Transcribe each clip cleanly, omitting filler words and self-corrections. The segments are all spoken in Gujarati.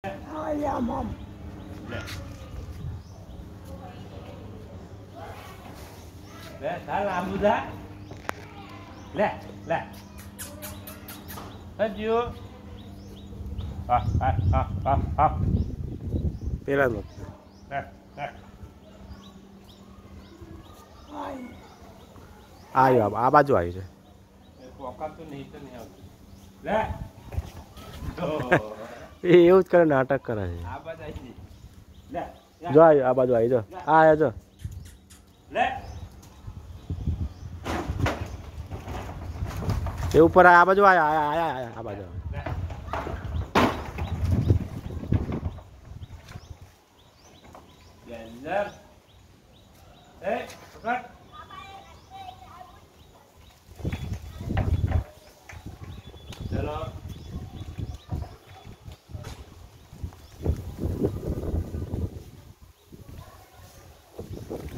Yeah, Mom. Lẹ, đã làm gì đó? Lẹ, lẹ. Hết chưa? પેલા નો Lẹ, lẹ. આવ્યો આ બાજુ આવી છે વખત તો નહીં આવતું. લે. એ એવું જ કરે નાટક કરે છે આ બાજુ આવી જી. લે. જો આવ્યો આ બાજુ આવી જો આ આવ્યો જો લે. એ ઉપર આ બાજુ આયા આ બાજુ લે. અંદર. એ, પકડ. ચલો.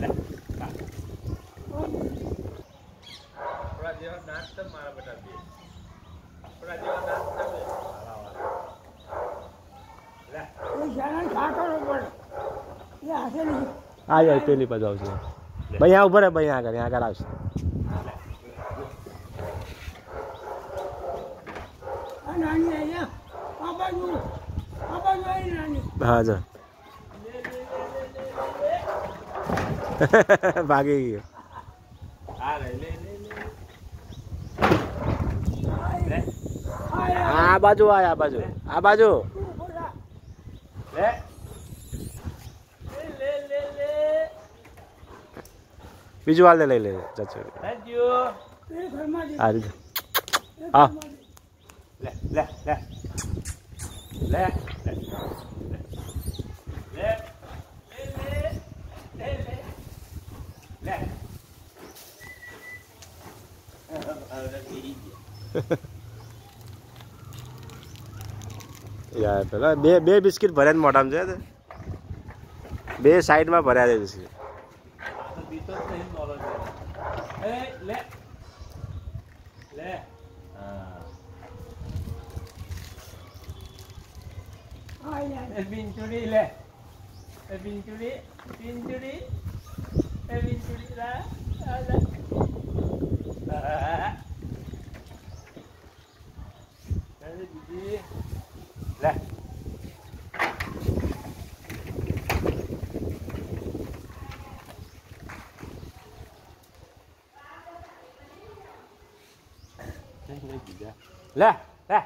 લે. થોડા જેવા દાંત તો મારા બેટા બે. થોડા જેવા દાંત તો બે. લે. ये जाना खाकर ऊपर ये आसे नहीं આવ્યો પેલી બાજુ આવશે ભાઈ આ ઉભો રહે ભાઈ આગળ આવશે नानी है ये पापा जो आई नानी હા જો ભાગી ગયો આ લે લે લે લે. લે. આ બાજુ આ બાજુ આ બાજુ લે. લે લે લે. બીજું વાલ લઈ લે ચાચુ રાજ્યો. ये घर में આ રીતે હા લે લે લે. લે. લે. લે. લે. લે. યાર પેલા બે બિસ્કિટ ભર્યા ને મોઢામાં છે બે સાઈડમાં ભર્યા છે બિસ્કિટ લે. લે. आई यार Pinchuri le. Pinchuri. Pinchuri. Pinchuri lah. Ada. Ada gigi. Lah. Lah. Lah.